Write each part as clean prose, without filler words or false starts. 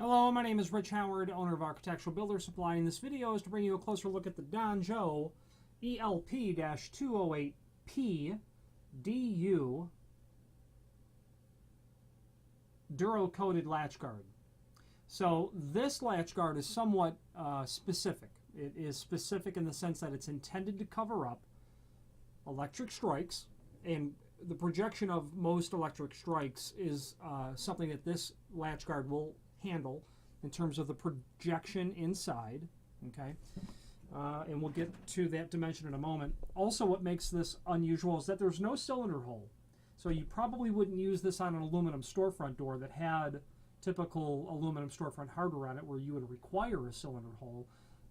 Hello, my name is Rich Howard, owner of Architectural Builder Supply, and this video is to bring you a closer look at the Danjo ELP-208P DU Duro coated latch guard. So this latch guard is somewhat specific. It is specific in the sense that it's intended to cover up electric strikes, and the projection of most electric strikes is something that this latch guard will handle in terms of the projection inside, okay? And we'll get to that dimension in a moment. Also, what makes this unusual is that there's no cylinder hole. So you probably wouldn't use this on an aluminum storefront door that had typical aluminum storefront hardware on it where you would require a cylinder hole.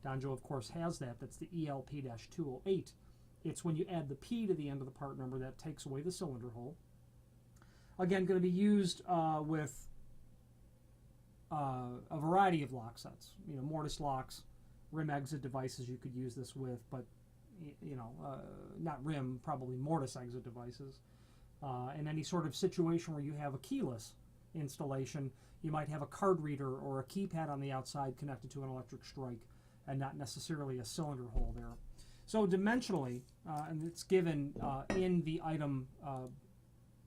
Danjo, of course, has that. That's the ELP-208. It's when you add the P to the end of the part number that takes away the cylinder hole. Again, going to be used with a variety of lock sets. You know, mortise locks, rim exit devices you could use this with, but not rim, probably mortise exit devices. In any sort of situation where you have a keyless installation, you might have a card reader or a keypad on the outside connected to an electric strike and not necessarily a cylinder hole there. So dimensionally, and it's given in the item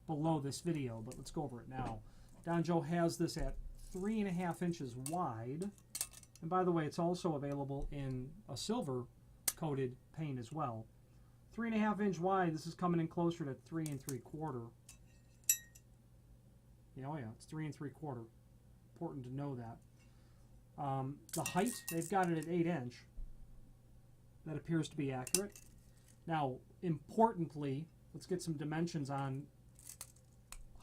below this video, but let's go over it now. Danjo has this at 3.5 inches wide, and by the way, it's also available in a silver coated paint as well. 3.5 inch wide. This is coming in closer to 3 3/4. Oh yeah, it's 3 3/4. Important to know that. The height, they've got it at 8 inch. That appears to be accurate. Now, importantly, let's get some dimensions on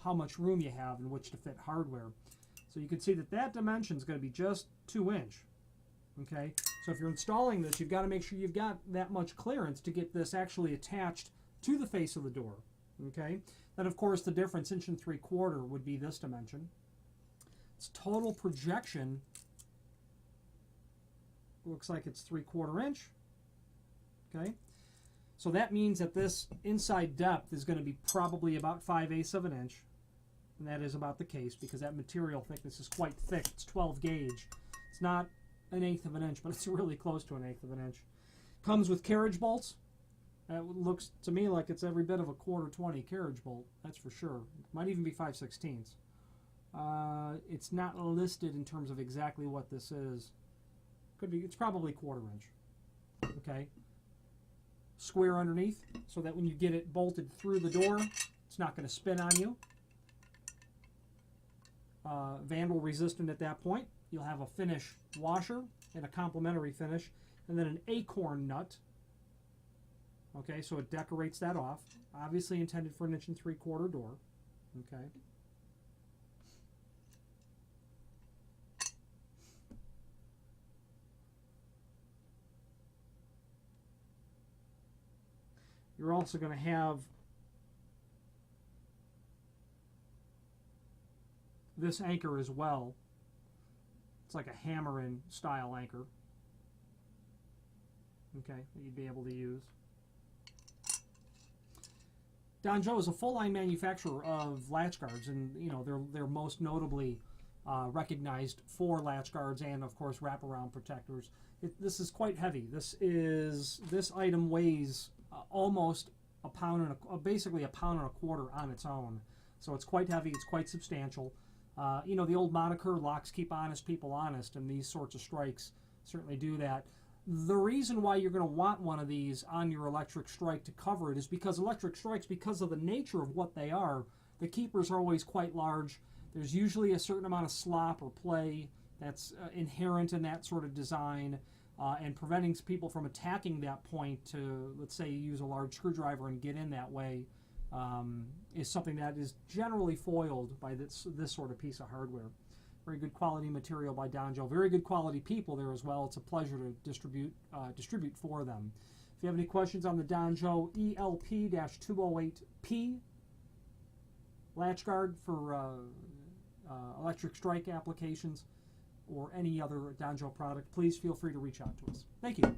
how much room you have in which to fit hardware. So you can see that that dimension is going to be just 2 inch. Okay, so if you're installing this, you've got to make sure you've got that much clearance to get this actually attached to the face of the door. Okay, then of course the difference, 1 3/4, would be this dimension. Its total projection looks like it's 3/4 inch. Okay, so that means that this inside depth is going to be probably about 5/8 of an inch. And that is about the case because that material thickness is quite thick. It's 12 gauge. It's not 1/8 of an inch, but it's really close to 1/8 of an inch. Comes with carriage bolts. It looks to me like it's every bit of a 1/4-20 carriage bolt. That's for sure. It might even be 5/16. It's not listed in terms of exactly what this is. Could be. It's probably 1/4 inch. Okay. Square underneath so that when you get it bolted through the door, it's not going to spin on you. Vandal resistant at that point. You'll have a finish washer and a complementary finish, and then an acorn nut. Okay, so it decorates that off. Obviously intended for an 1 3/4 door. Okay. You're also going to have this anchor as well. It's like a hammer-in style anchor. Okay, that you'd be able to use. Danjo is a full-line manufacturer of latch guards, and they're most notably recognized for latch guards and, of course, wraparound protectors. This is quite heavy. This item weighs almost a pound and basically a pound and a quarter on its own. So it's quite heavy. It's quite substantial. The old moniker, locks keep honest people honest, and these sorts of strikes certainly do that. The reason why you're going to want one of these on your electric strike to cover it is because electric strikes, because of the nature of what they are, the keepers are always quite large. There's usually a certain amount of slop or play that's inherent in that sort of design, and preventing people from attacking that point to, let's say, use a large screwdriver and get in that way, is something that is generally foiled by this sort of piece of hardware. Very good quality material by Danjo. Very good quality people there as well. It's a pleasure to distribute for them. If you have any questions on the Danjo ELP-208P latch guard for electric strike applications or any other Danjo product, please feel free to reach out to us. Thank you.